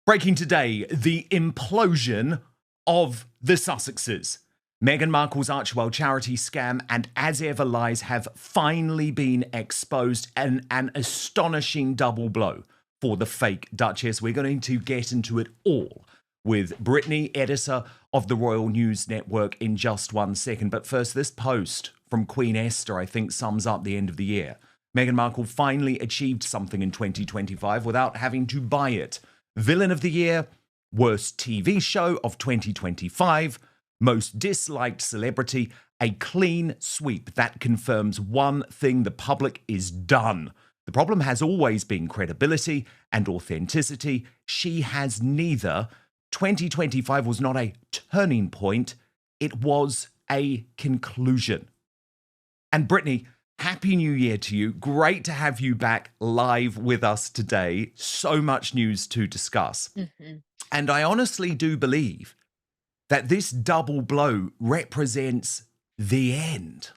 Breaking today, the implosion of the Sussexes. Meghan Markle's Archewell charity scam and as ever lies have finally been exposed, and an astonishing double blow for the fake Duchess. We're going to get into it all with Brittany, editor of the Royal News Network, in just 1 second. But first, this post from Queen Esther, I think, sums up the end of the year. Meghan Markle finally achieved something in 2025 without having to buy it. Villain of the Year, Worst TV Show of 2025, Most Disliked Celebrity, a clean sweep that confirms one thing: the public is done. The problem has always been credibility and authenticity. She has neither. 2025 was not a turning point, it was a conclusion. And Brittany, Happy New Year to you. Great to have you back live with us today. So much news to discuss. And I honestly do believe that this double blow represents the end.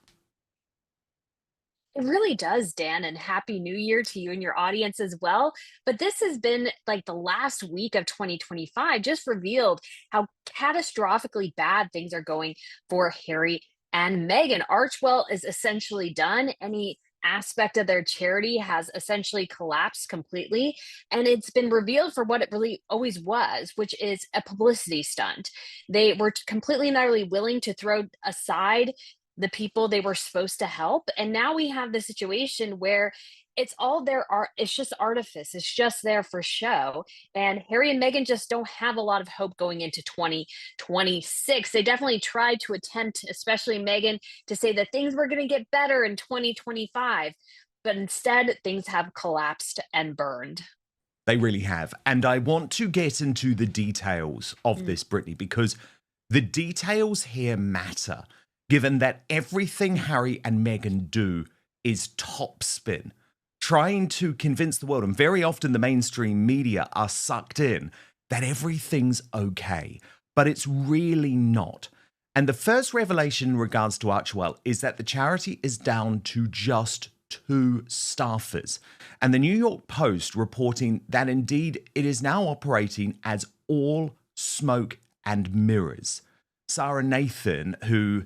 It really does, Dan, and happy new year to you and your audience as well. But this has been like the last week of 2025 just revealed how catastrophically bad things are going for Harry and Meghan. Archewell is essentially done. Any aspect of their charity has essentially collapsed completely. And it's been revealed for what it really always was, which is a publicity stunt. They were completely and utterly willing to throw aside the people they were supposed to help. And now we have the situation where it's all their art, it's just artifice, it's just there for show. And Harry and Meghan just don't have a lot of hope going into 2026. They definitely tried to attempt, especially Meghan, to say that things were going to get better in 2025, but instead things have collapsed and burned. They really have. And I want to get into the details of this, Brittany, because the details here matter, given that everything Harry and Meghan do is topspin, trying to convince the world, and very often the mainstream media are sucked in, that everything's okay, but it's really not. And the first revelation in regards to Archewell is that the charity is down to just 2 staffers. And the New York Post reporting that indeed it is now operating as all smoke and mirrors. Sarah Nathan, who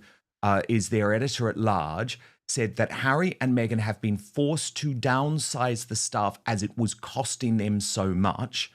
is their editor-at-large, said that Harry and Meghan have been forced to downsize the staff as it was costing them so much.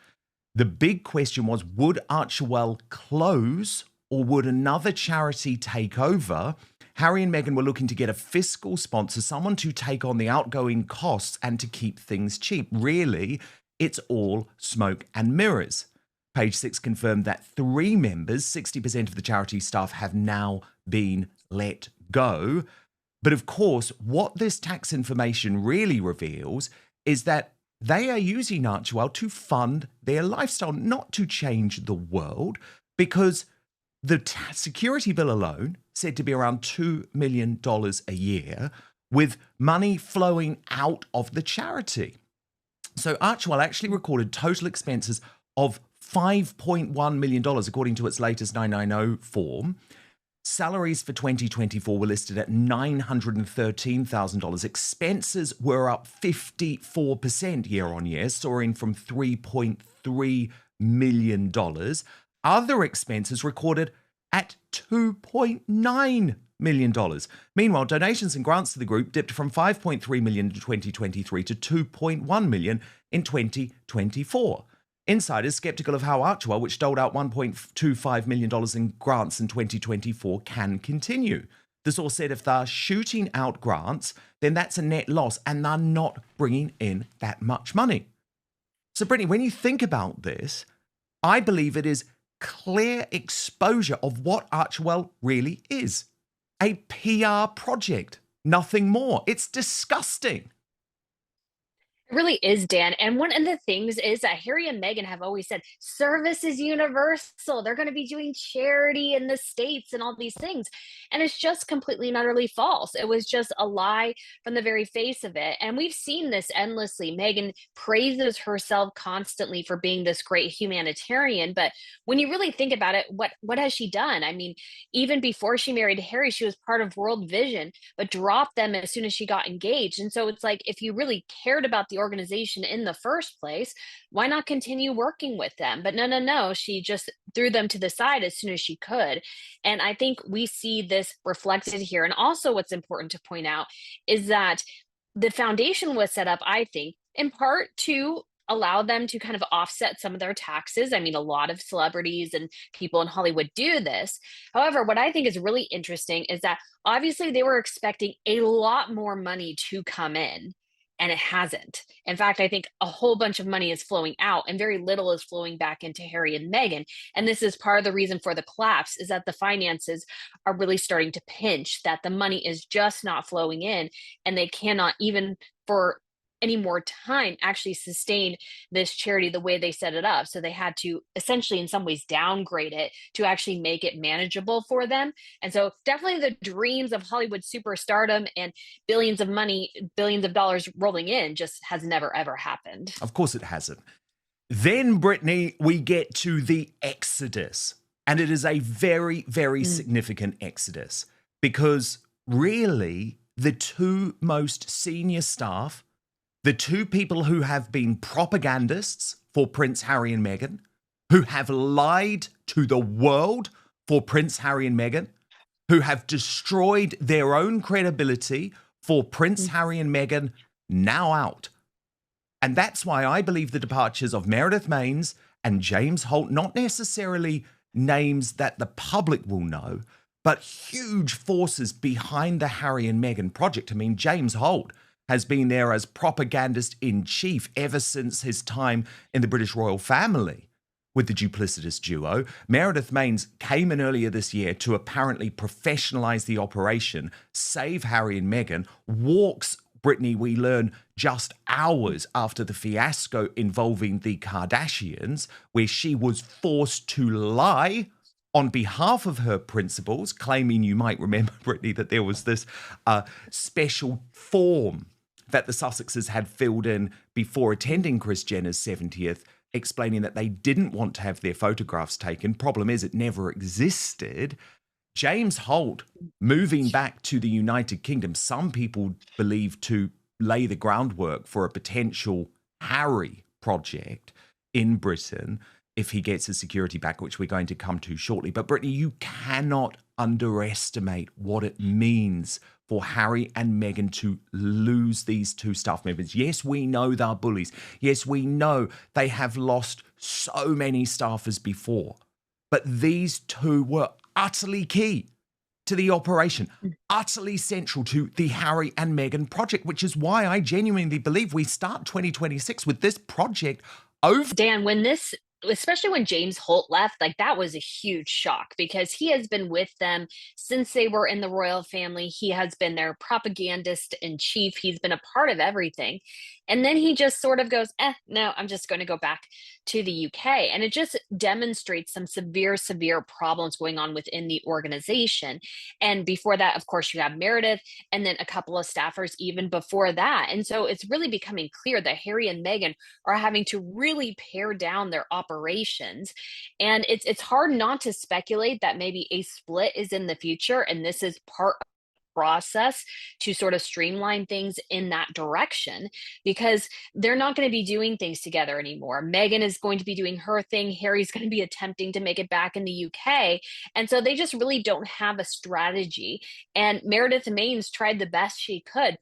The big question was, would Archewell close or would another charity take over? Harry and Meghan were looking to get a fiscal sponsor, someone to take on the outgoing costs and to keep things cheap. Really, it's all smoke and mirrors. Page 6 confirmed that 3 members, 60% of the charity staff, have now been let go. But of course, what this tax information really reveals is that they are using Archewell to fund their lifestyle, not to change the world, because the security bill alone said to be around $2 million a year, with money flowing out of the charity. So Archewell actually recorded total expenses of $5.1 million, according to its latest 990 form. Salaries for 2024 were listed at $913,000. Expenses were up 54% year on year, soaring from $3.3 million. Other expenses recorded at $2.9 million. Meanwhile, donations and grants to the group dipped from $5.3 million in 2023 to $2.1 million in 2024. Insiders skeptical of how Archewell, which doled out $1.25 million in grants in 2024, can continue. The source said if they're shooting out grants, then that's a net loss and they're not bringing in that much money. So, Brittany, when you think about this, I believe it is clear exposure of what Archewell really is. A PR project, nothing more. It's disgusting. It really is, Dan. And one of the things is that Harry and Meghan have always said service is universal. They're going to be doing charity in the States and all these things. And it's just completely and utterly false. It was just a lie from the very face of it. And we've seen this endlessly. Meghan praises herself constantly for being this great humanitarian. But when you really think about it, what has she done? I mean, even before she married Harry, she was part of World Vision, but dropped them as soon as she got engaged. And so it's like, if you really cared about the organization in the first place. Why not continue working with them? But no, no, no. She just threw them to the side as soon as she could. And I think we see this reflected here. And also, what's important to point out is that the foundation was set up, I think, in part to allow them to kind of offset some of their taxes. I mean, a lot of celebrities and people in Hollywood do this. However, what I think is really interesting is that obviously they were expecting a lot more money to come in, and it hasn't. In fact, I think a whole bunch of money is flowing out and very little is flowing back into Harry and Meghan. And this is part of the reason for the collapse, is that the finances are really starting to pinch, that the money is just not flowing in, and they cannot, even for any more time, actually sustain this charity the way they set it up. So they had to essentially, in some ways, downgrade it to actually make it manageable for them. And so definitely the dreams of Hollywood superstardom and billions of money, billions of dollars rolling in just has never ever happened. Of course it hasn't. Then, Brittany, we get to the exodus. And it is a very, very significant exodus, because really the two most senior staff, the two people who have been propagandists for Prince Harry and Meghan, who have lied to the world for Prince Harry and Meghan, who have destroyed their own credibility for Prince Harry and Meghan, now out. And that's why I believe the departures of Meredith Maines and James Holt, not necessarily names that the public will know, but huge forces behind the Harry and Meghan project. I mean, James Holt has been there as propagandist in chief ever since his time in the British royal family with the duplicitous duo. Meredith Maines came in earlier this year to apparently professionalize the operation, save Harry and Meghan, walks, Brittany, we learn, just hours after the fiasco involving the Kardashians, where she was forced to lie on behalf of her principals, claiming, you might remember, Brittany, that there was this special form that the Sussexes had filled in before attending Kris Jenner's 70th, explaining that they didn't want to have their photographs taken. Problem is, it never existed. James Holt moving back to the United Kingdom, some people believe to lay the groundwork for a potential Harry project in Britain if he gets his security back, which we're going to come to shortly. But Brittany, you cannot underestimate what it means for Harry and Meghan to lose these two staff members. Yes, we know they're bullies. Yes, we know they have lost so many staffers before. But these two were utterly key to the operation, utterly central to the Harry and Meghan project, which is why I genuinely believe we start 2026 with this project over. Dan, when this, especially when James Holt left, like that was a huge shock, because he has been with them since they were in the royal family. He has been their propagandist in chief. He's been a part of everything. And then he just sort of goes, no, I'm just going to go back to the UK. And it just demonstrates some severe, severe problems going on within the organization. And before that, of course, you have Meredith and then a couple of staffers even before that. And so it's really becoming clear that Harry and Meghan are having to really pare down their operations. And it's hard not to speculate that maybe a split is in the future. And this is part process to sort of streamline things in that direction, because they're not going to be doing things together anymore. Meghan is going to be doing her thing. Harry's going to be attempting to make it back in the UK. And so they just really don't have a strategy. And Meredith Maines tried the best she could.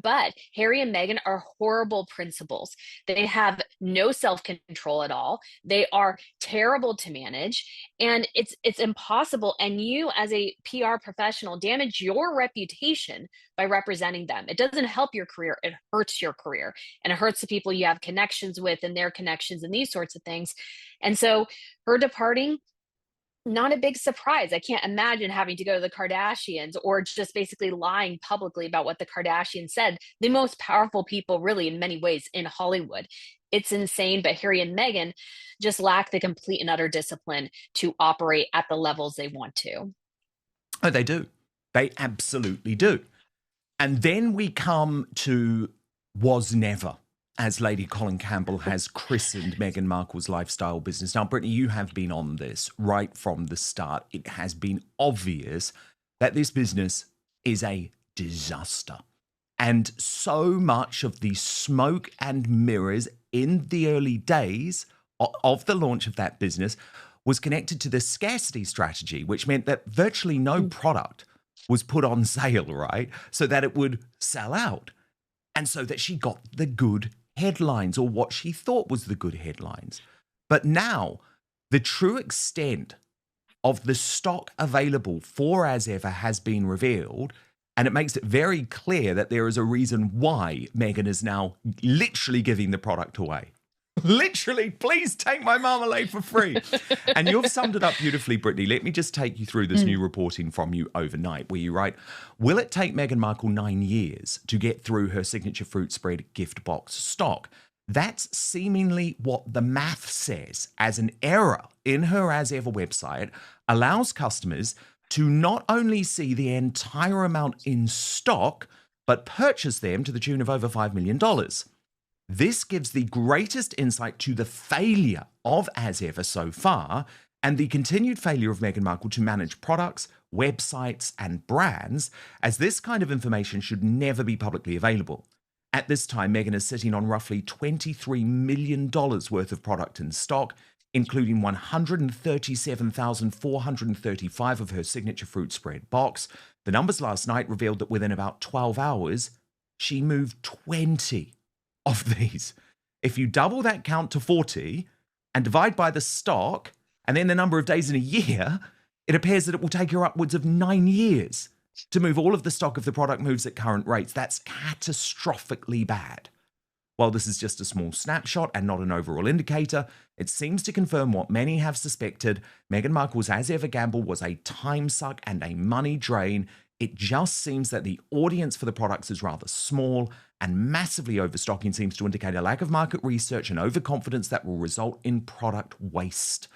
But Harry and Meghan are horrible principals. They have no self-control at all. They are terrible to manage, and it's impossible. And you, as a PR professional, damage your reputation by representing them. It doesn't help your career. It hurts your career, and it hurts the people you have connections with and their connections and these sorts of things. And so her departing, not a big surprise. I can't imagine having to go to the Kardashians or just basically lying publicly about what the Kardashians said, the most powerful people really in many ways in Hollywood. It's insane, but Harry and Meghan just lack the complete and utter discipline to operate at the levels they want to. Oh, they do. They absolutely do. And then we come to Was Never, as Lady Colin Campbell has christened Meghan Markle's lifestyle business. Now, Brittany, you have been on this right from the start. It has been obvious that this business is a disaster. And so much of the smoke and mirrors in the early days of the launch of that business was connected to the scarcity strategy, which meant that virtually no product was put on sale, right? So that it would sell out. And so that she got the good headlines, or what she thought was the good headlines. But now, the true extent of the stock available for As Ever has been revealed, and it makes it very clear that there is a reason why Meghan is now literally giving the product away. Literally, please take my marmalade for free. And you've summed it up beautifully, Brittany. Let me just take you through this new reporting from you overnight, where you write, will it take Meghan Markle 9 years to get through her signature fruit spread gift box stock? That's seemingly what the math says, as an error in her As Ever website allows customers to not only see the entire amount in stock, but purchase them to the tune of over $5 million. This gives the greatest insight to the failure of As Ever so far, and the continued failure of Meghan Markle to manage products, websites, and brands, as this kind of information should never be publicly available. At this time, Meghan is sitting on roughly $23 million worth of product in stock, including 137,435 of her signature fruit spread box. The numbers last night revealed that within about 12 hours, she moved 20 of these. If you double that count to 40 and divide by the stock and then the number of days in a year, it appears that it will take her upwards of 9 years to move all of the stock if the product moves at current rates. That's catastrophically bad. While this is just a small snapshot and not an overall indicator, it seems to confirm what many have suspected. Meghan Markle's As Ever gamble was a time suck and a money drain. It just seems that the audience for the products is rather small, and massively overstocking seems to indicate a lack of market research and overconfidence that will result in product waste.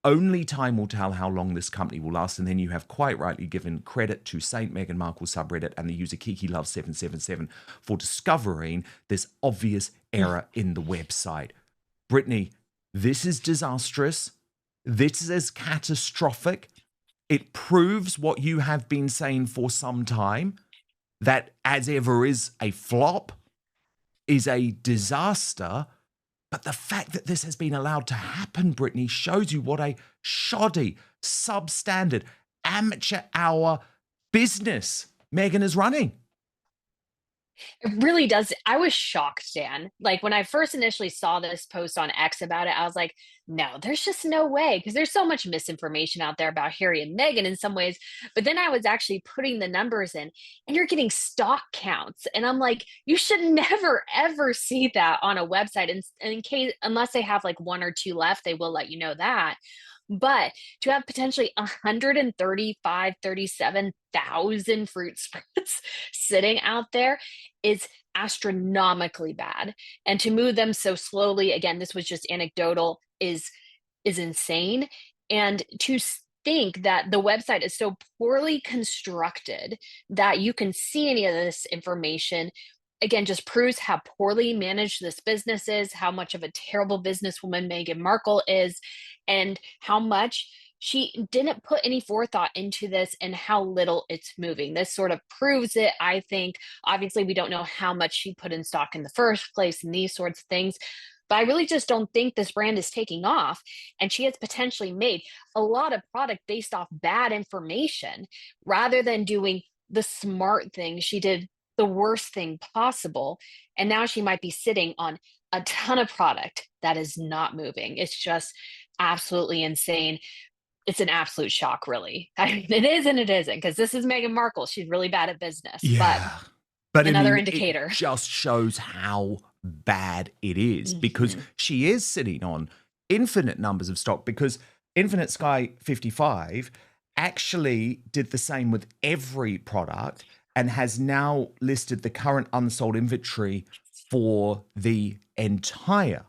Only time will tell how long this company will last, and then you have quite rightly given credit to Saint Meghan Markle subreddit and the user KikiLove777 for discovering this obvious error in the website. Brittany, this is disastrous. This is catastrophic. It proves what you have been saying for some time, that As Ever is a flop, is a disaster. But the fact that this has been allowed to happen, Brittany, shows you what a shoddy, substandard, amateur hour business Meghan is running. It really does. I was shocked, Dan. Like when I first initially saw this post on X about it, I was like, no, there's just no way, because there's so much misinformation out there about Harry and Meghan in some ways. But then I was actually putting the numbers in, and you're getting stock counts. And I'm like, you should never, ever see that on a website. And in case, unless they have like one or two left, they will let you know that. But to have potentially 37,000 fruit spreads sitting out there is astronomically bad. And to move them so slowly, again, this was just anecdotal, is insane. And to think that the website is so poorly constructed that you can see any of this information, again, just proves how poorly managed this business is, how much of a terrible businesswoman Meghan Markle is, and how much she didn't put any forethought into this and how little it's moving. This sort of proves it, I think. Obviously, we don't know how much she put in stock in the first place and these sorts of things. But I really just don't think this brand is taking off. And she has potentially made a lot of product based off bad information rather than doing the smart thing. She did the worst thing possible. And now she might be sitting on a ton of product that is not moving. It's just absolutely insane. It's an absolute shock, really. I mean, it is and it isn't, because this is Meghan Markle. She's really bad at business. Yeah. But another I mean, indicator. It just shows how bad it is, because she is sitting on infinite numbers of stock, because Infinite Sky 55 actually did the same with every product and has now listed the current unsold inventory for the entire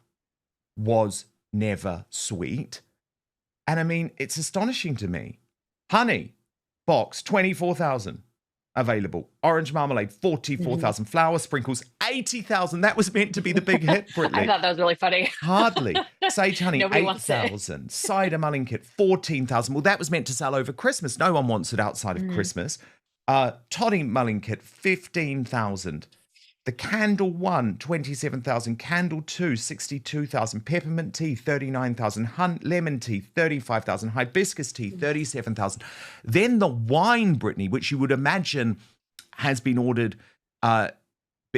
Was Never Sweet. And I mean, it's astonishing to me. Honey box, 24,000 available. Orange marmalade, 44,000. Flour sprinkles, 80,000. That was meant to be the big hit, Brittany. I thought that was really funny. Hardly. Sage honey, Nobody wants it. 8,000. Cider mulling kit, 14,000. Well, that was meant to sell over Christmas. No one wants it outside of Christmas. Toddy mulling kit, 15,000. The candle 1, 27,000. Candle 2, 62,000. Peppermint tea, 39,000. Lemon tea, 35,000. Hibiscus tea, 37,000. Then the wine, Brittany, which you would imagine has been ordered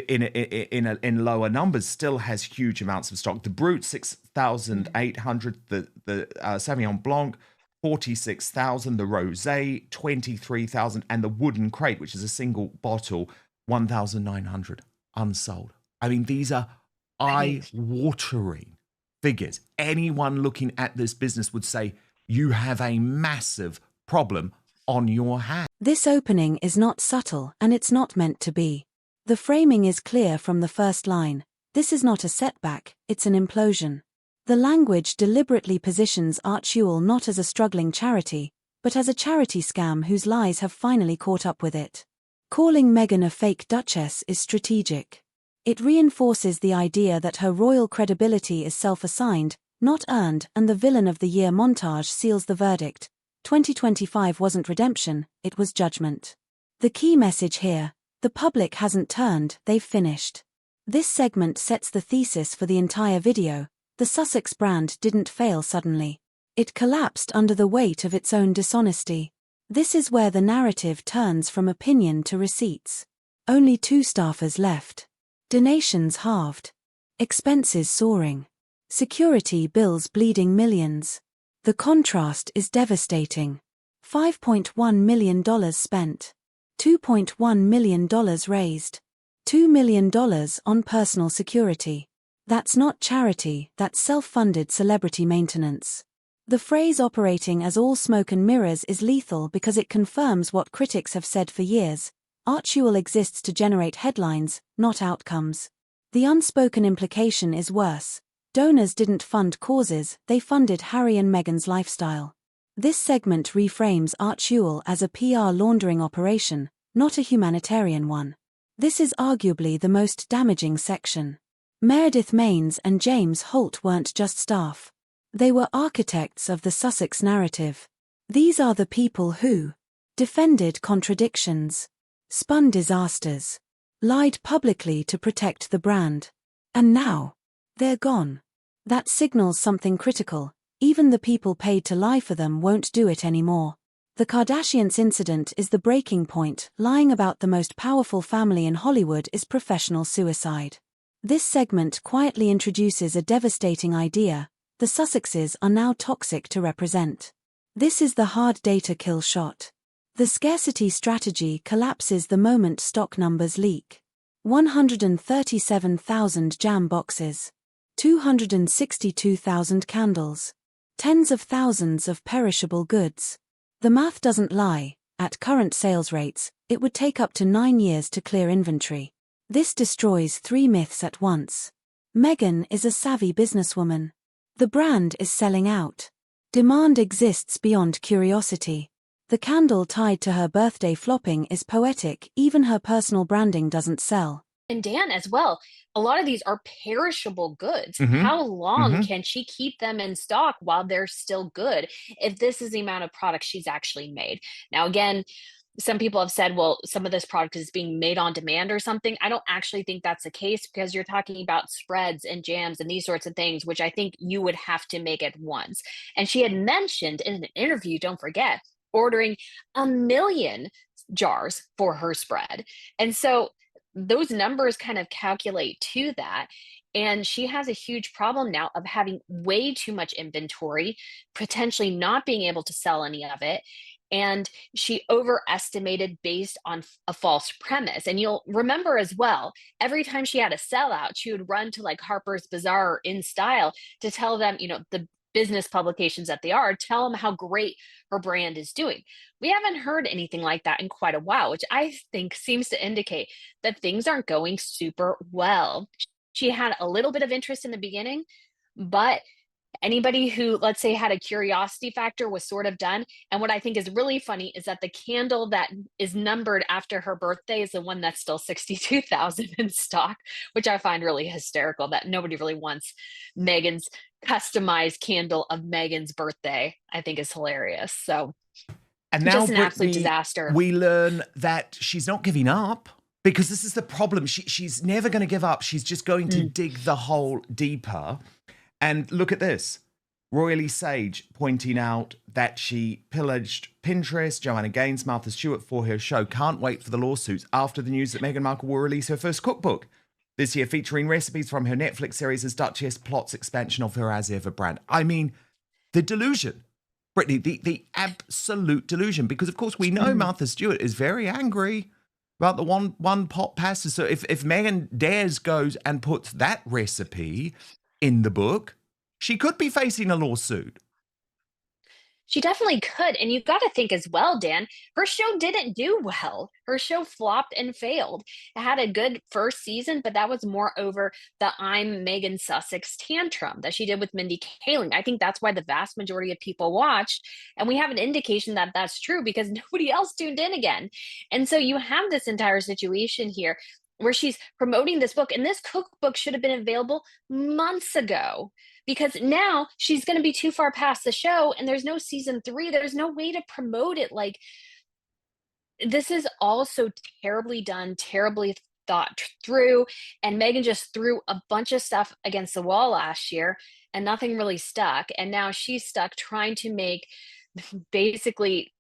in lower numbers, still has huge amounts of stock. The Brut, 6,800. The Sauvignon Blanc, 46,000. The Rosé, 23,000. And the Wooden Crate, which is a single bottle, 1,900 unsold. I mean, these are eye-watering figures. Anyone looking at this business would say, you have a massive problem on your hands. This opening is not subtle, and it's not meant to be. The framing is clear from the first line. This is not a setback, it's an implosion. The language deliberately positions Archewell not as a struggling charity, but as a charity scam whose lies have finally caught up with it. Calling Meghan a fake duchess is strategic. It reinforces the idea that her royal credibility is self-assigned, not earned, and the Villain of the Year montage seals the verdict. 2025 wasn't redemption, it was judgment. The key message here: the public hasn't turned, they've finished. This segment sets the thesis for the entire video. The Sussex brand didn't fail suddenly. It collapsed under the weight of its own dishonesty. This is where the narrative turns from opinion to receipts. Only 2 staffers left. Donations halved. Expenses soaring. Security bills bleeding millions. The contrast is devastating. $5.1 million spent. $2.1 million raised. $2 million on personal security. That's not charity, that's self-funded celebrity maintenance. The phrase operating as all smoke and mirrors is lethal because it confirms what critics have said for years. Archewell exists to generate headlines, not outcomes. The unspoken implication is worse. Donors didn't fund causes, they funded Harry and Meghan's lifestyle. This segment reframes Archewell as a PR laundering operation, not a humanitarian one. This is arguably the most damaging section. Meredith Maines and James Holt weren't just staff. They were architects of the Sussex narrative. These are the people who defended contradictions, spun disasters, lied publicly to protect the brand. And now, they're gone. That signals something critical. Even the people paid to lie for them won't do it anymore. The Kardashians incident is the breaking point. Lying about the most powerful family in Hollywood is professional suicide. This segment quietly introduces a devastating idea: the Sussexes are now toxic to represent. This is the hard data kill shot. The scarcity strategy collapses the moment stock numbers leak. 137,000 jam boxes. 262,000 candles. Tens of thousands of perishable goods. The math doesn't lie. At current sales rates, it would take up to 9 years to clear inventory. This destroys 3 myths at once. Meghan is a savvy businesswoman. The brand is selling out. Demand exists beyond curiosity. The candle tied to her birthday flopping is poetic, even her personal branding doesn't sell. And Dan, as well, a lot of these are perishable goods. How long can she keep them in stock while they're still good if this is the amount of product she's actually made? Now, again, some people have said, well, some of this product is being made on demand or something. I don't actually think that's the case, because you're talking about spreads and jams and these sorts of things, which I think you would have to make at once. And she had mentioned in an interview, don't forget, ordering 1 million jars for her spread. And so those numbers kind of calculate to that. And she has a huge problem now of having way too much inventory, potentially not being able to sell any of it. And she overestimated based on a false premise. And you'll remember as well, every time she had a sellout, she would run to like Harper's Bazaar or In Style to tell them, the business publications that they are, tell them how great her brand is doing. We haven't heard anything like that in quite a while, which I think seems to indicate that things aren't going super well. She had a little bit of interest in the beginning, but anybody who, let's say, had a curiosity factor was sort of done. And what I think is really funny is that the candle that is numbered after her birthday is the one that's still 62,000 in stock, which I find really hysterical, that nobody really wants Meghan's customized candle of Meghan's birthday. I think is hilarious. So, and now, just an Brittany, absolute disaster. We learn that she's not giving up. Because this is the problem. She's never going to give up. She's just going to dig the hole deeper. And look at this. Royally Sage pointing out that she pillaged Pinterest, Joanna Gaines, Martha Stewart for her show. Can't wait for the lawsuits after the news that Meghan Markle will release her first cookbook this year, featuring recipes from her Netflix series as Duchess plots expansion of her As Ever brand. I mean, the delusion. Brittany, the absolute delusion. Because, of course, we know Martha Stewart is very angry about the one pot pasta. So if Meghan dares goes and puts that recipe in the book, she could be facing a lawsuit. She definitely could. And you've got to think as well, Dan, her show didn't do well. Her show flopped and failed. It had a good first season, but that was more over the I'm Megan Sussex tantrum that she did with Mindy Kaling. I think that's why the vast majority of people watched. And we have an indication that that's true because nobody else tuned in again. And so you have this entire situation here where she's promoting this book, and this cookbook should have been available months ago, because now she's going to be too far past the show and there's no season 3. There's no way to promote it. Like, this is all so terribly done, terribly thought through. And Meghan just threw a bunch of stuff against the wall last year and nothing really stuck. And now she's stuck trying to make basically,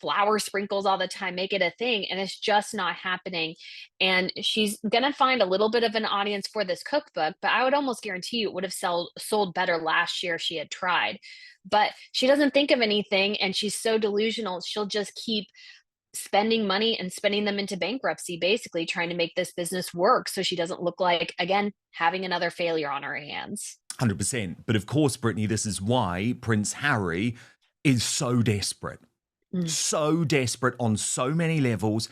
flour sprinkles all the time, make it a thing. And it's just not happening. And she's going to find a little bit of an audience for this cookbook, but I would almost guarantee you it would have sold better last year if she had tried. But she doesn't think of anything, and she's so delusional. She'll just keep spending money and spending them into bankruptcy, basically trying to make this business work so she doesn't look like, again, having another failure on her hands. 100%. But of course, Brittany, this is why Prince Harry is so desperate. So desperate on so many levels,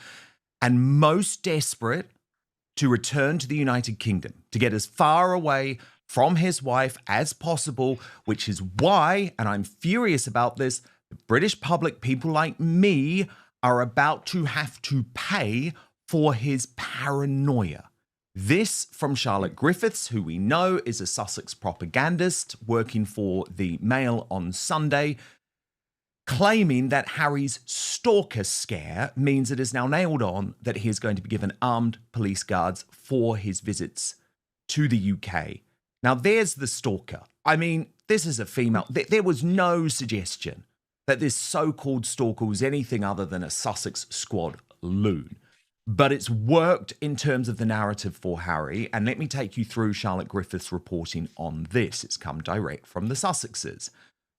and most desperate to return to the United Kingdom, to get as far away from his wife as possible, which is why, and I'm furious about this, the British public, people like me, are about to have to pay for his paranoia. This from Charlotte Griffiths, who we know is a Sussex propagandist working for the Mail on Sunday, claiming that Harry's stalker scare means it is now nailed on that he is going to be given armed police guards for his visits to the UK. Now, there's the stalker. I mean, this is a female. There was no suggestion that this so-called stalker was anything other than a Sussex squad loon. But it's worked in terms of the narrative for Harry. And let me take you through Charlotte Griffiths' reporting on this. It's come direct from the Sussexes.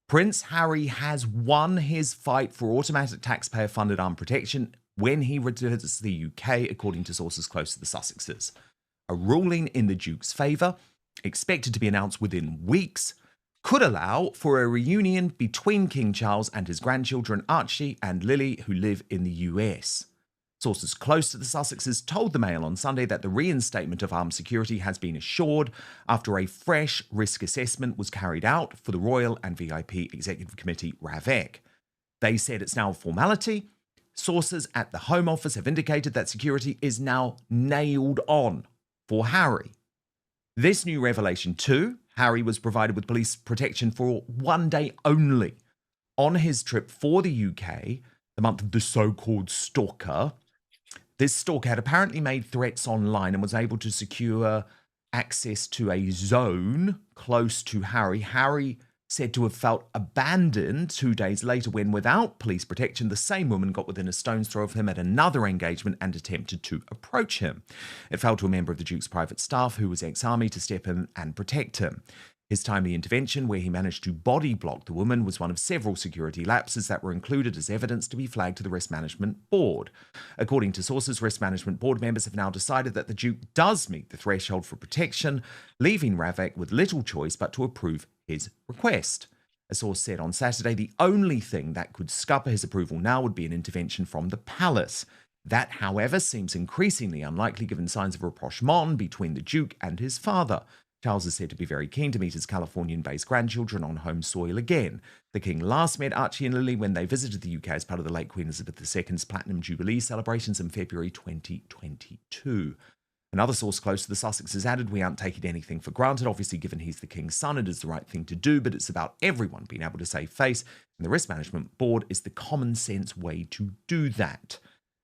Prince Harry has won his fight for automatic taxpayer-funded armed protection when he returns to the UK, according to sources close to the Sussexes. A ruling in the Duke's favour, expected to be announced within weeks, could allow for a reunion between King Charles and his grandchildren Archie and Lily, who live in the US. Sources close to the Sussexes told the Mail on Sunday that the reinstatement of armed security has been assured after a fresh risk assessment was carried out for the Royal and VIP Executive Committee RAVEC. They said it's now a formality. Sources at the Home Office have indicated that security is now nailed on for Harry. This new revelation too, Harry was provided with police protection for 1 day only on his trip for the UK, the month of the so-called stalker. This stalker had apparently made threats online and was able to secure access to a zone close to Harry. Harry said to have felt abandoned 2 days later when, without police protection, the same woman got within a stone's throw of him at another engagement and attempted to approach him. It fell to a member of the Duke's private staff, who was ex-army, to step in and protect him. His timely intervention, where he managed to body block the woman, was one of several security lapses that were included as evidence to be flagged to the Risk Management Board. According to sources, Risk Management Board members have now decided that the Duke does meet the threshold for protection, leaving RAVEC with little choice but to approve his request. A source said on Saturday the only thing that could scupper his approval now would be an intervention from the palace. That, however, seems increasingly unlikely given signs of rapprochement between the Duke and his father. Charles is said to be very keen to meet his Californian-based grandchildren on home soil again. The King last met Archie and Lily when they visited the UK as part of the late Queen Elizabeth II's Platinum Jubilee celebrations in February 2022. Another source close to the Sussexes added, "We aren't taking anything for granted. Obviously, given he's the King's son, it is the right thing to do, but it's about everyone being able to save face, and the Risk Management Board is the common sense way to do that."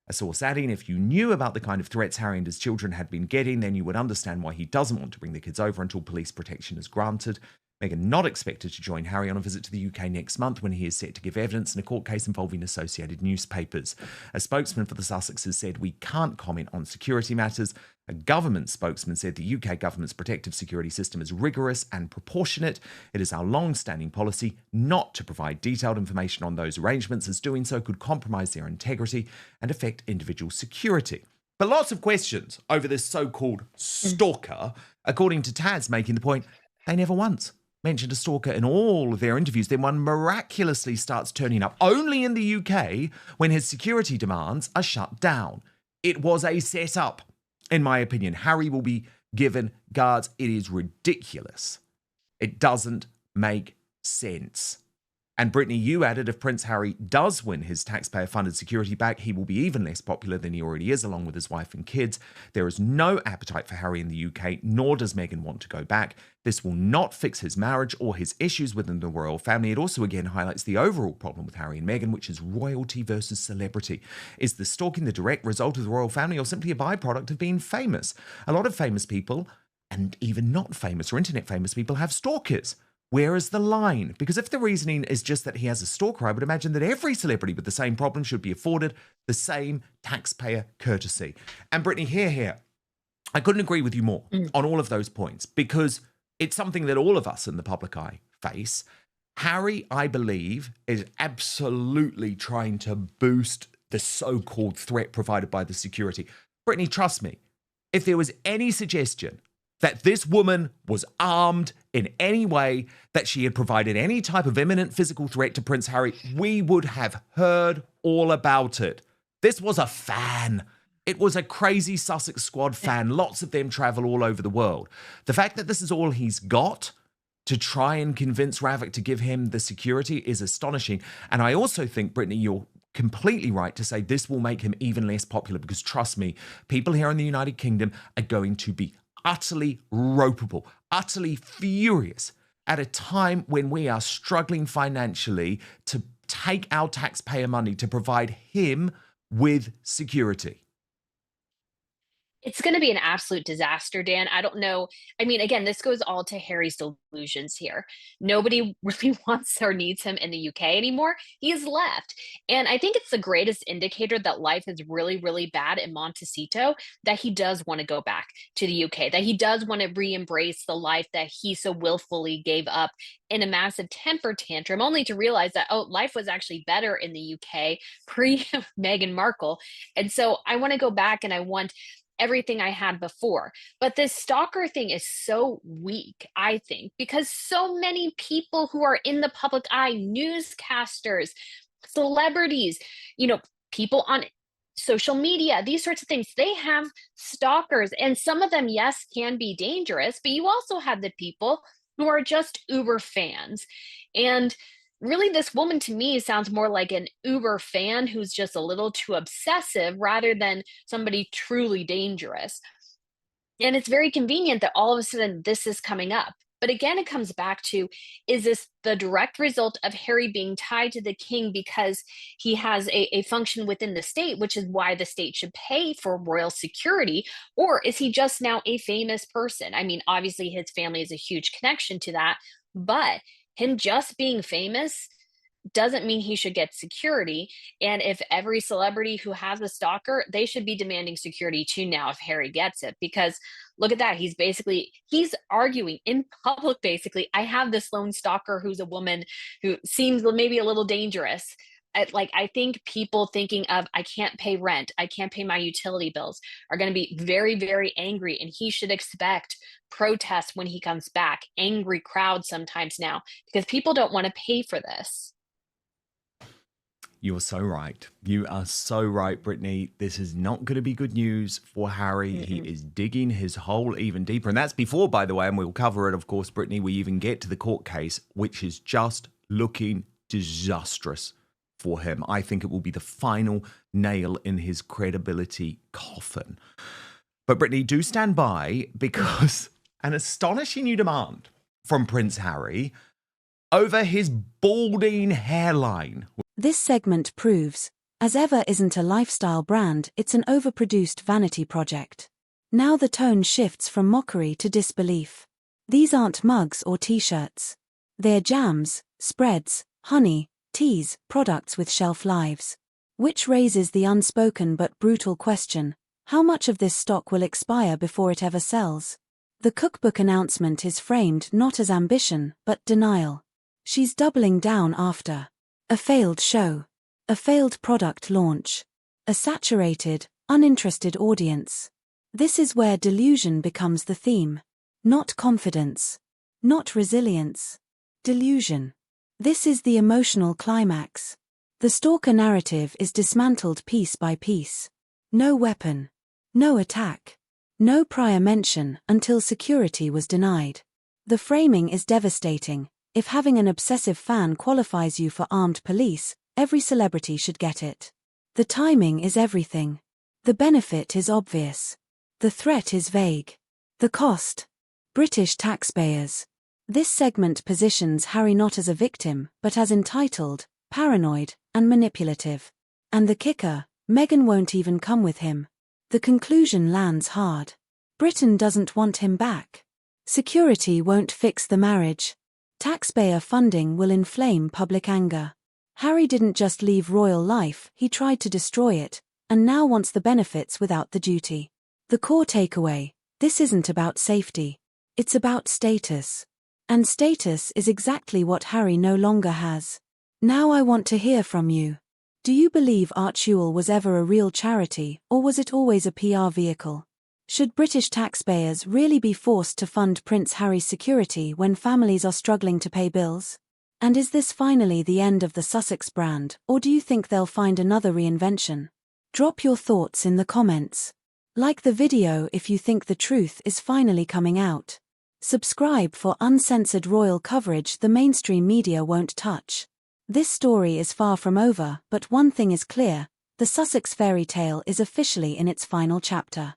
A source adding, if you knew about the kind of threats Harry and his children had been getting, then you would understand why he doesn't want to bring the kids over until police protection is granted. Meghan not expected to join Harry on a visit to the UK next month when he is set to give evidence in a court case involving associated newspapers. A spokesman for the Sussexes said, we can't comment on security matters. A government spokesman said the UK government's protective security system is rigorous and proportionate. It is our long-standing policy not to provide detailed information on those arrangements, as doing so could compromise their integrity and affect individual security. But lots of questions over this so-called stalker, according to Taz making the point, they never once mentioned a stalker in all of their interviews. Then one miraculously starts turning up only in the UK when his security demands are shut down. It was a setup, in my opinion. Harry will be given guards. It is ridiculous. It doesn't make sense. And Brittany, you added, if Prince Harry does win his taxpayer-funded security back, he will be even less popular than he already is, along with his wife and kids. There is no appetite for Harry in the UK, nor does Meghan want to go back. This will not fix his marriage or his issues within the royal family. It also again highlights the overall problem with Harry and Meghan, which is royalty versus celebrity. Is the stalking the direct result of the royal family or simply a byproduct of being famous? A lot of famous people, and even not famous or internet famous people, have stalkers. Where is the line? Because if the reasoning is just that he has a stalker, I would imagine that every celebrity with the same problem should be afforded the same taxpayer courtesy. And Brittany, here, I couldn't agree with you more on all of those points, because it's something that all of us in the public eye face. Harry, I believe, is absolutely trying to boost the so-called threat provided by the security. Brittany, trust me, if there was any suggestion that this woman was armed in any way, that she had provided any type of imminent physical threat to Prince Harry, we would have heard all about it. This was a fan. It was a crazy Sussex squad fan. Lots of them travel all over the world. The fact that this is all he's got to try and convince Ravik to give him the security is astonishing. And I also think, Brittany, you're completely right to say this will make him even less popular, because trust me, people here in the United Kingdom are going to be utterly ropeable, utterly furious at a time when we are struggling financially to take our taxpayer money to provide him with security. It's going to be an absolute disaster, Dan. I don't know. I mean, again, this goes all to Harry's delusions here. Nobody really wants or needs him in the UK anymore. He has left. And I think it's the greatest indicator that life is really, really bad in Montecito, that he does want to go back to the UK, that he does want to re-embrace the life that he so willfully gave up in a massive temper tantrum, only to realize that, oh, life was actually better in the UK pre-Meghan Markle. And so I want to go back and I want everything I had before. But this stalker thing is so weak, I think, because so many people who are in the public eye, newscasters, celebrities, people on social media, these sorts of things, they have stalkers. And some of them, yes, can be dangerous, but you also have the people who are just Uber fans. And really, this woman to me sounds more like an Uber fan who's just a little too obsessive rather than somebody truly dangerous. And it's very convenient that all of a sudden this is coming up. But again, it comes back to, is this the direct result of Harry being tied to the king because he has a function within the state, which is why the state should pay for royal security? Or is he just now a famous person? I mean, obviously his family is a huge connection to that, but him just being famous doesn't mean he should get security. And if every celebrity who has a stalker, they should be demanding security too now if Harry gets it. Because look at that. He's arguing in public, basically, I have this lone stalker who's a woman who seems maybe a little dangerous. I think people thinking of, I can't pay rent, I can't pay my utility bills, are going to be very, very angry. And he should expect protests when he comes back, angry crowds sometimes now, because people don't want to pay for this. You're so right. You are so right, Brittany. This is not going to be good news for Harry. Mm-mm. He is digging his hole even deeper. And that's before, by the way, and we'll cover it, of course, Brittany, we even get to the court case, which is just looking disastrous for him. I think it will be the final nail in his credibility coffin. But Brittany, do stand by, because an astonishing new demand from Prince Harry over his balding hairline. This segment proves As ever isn't a lifestyle brand, it's an overproduced vanity project. Now the tone shifts from mockery to disbelief. These aren't mugs or t-shirts. They're jams, spreads, honey, teas, products with shelf lives. Which raises the unspoken but brutal question, how much of this stock will expire before it ever sells? The cookbook announcement is framed not as ambition, but denial. She's doubling down after a failed show, a failed product launch, a saturated, uninterested audience. This is where delusion becomes the theme. Not confidence. Not resilience. Delusion. This is the emotional climax. The stalker narrative is dismantled piece by piece. No weapon. No attack. No prior mention until security was denied. The framing is devastating. If having an obsessive fan qualifies you for armed police, every celebrity should get it. The timing is everything. The benefit is obvious. The threat is vague. The cost? British taxpayers. This segment positions Harry not as a victim, but as entitled, paranoid, and manipulative. And the kicker, Meghan won't even come with him. The conclusion lands hard. Britain doesn't want him back. Security won't fix the marriage. Taxpayer funding will inflame public anger. Harry didn't just leave royal life, he tried to destroy it, and now wants the benefits without the duty. The core takeaway, this isn't about safety. It's about status. And status is exactly what Harry no longer has. Now I want to hear from you. Do you believe Archewell was ever a real charity, or was it always a PR vehicle? Should British taxpayers really be forced to fund Prince Harry's security when families are struggling to pay bills? And is this finally the end of the Sussex brand, or do you think they'll find another reinvention? Drop your thoughts in the comments. Like the video if you think the truth is finally coming out. Subscribe for uncensored royal coverage the mainstream media won't touch. This story is far from over, but one thing is clear, the Sussex fairy tale is officially in its final chapter.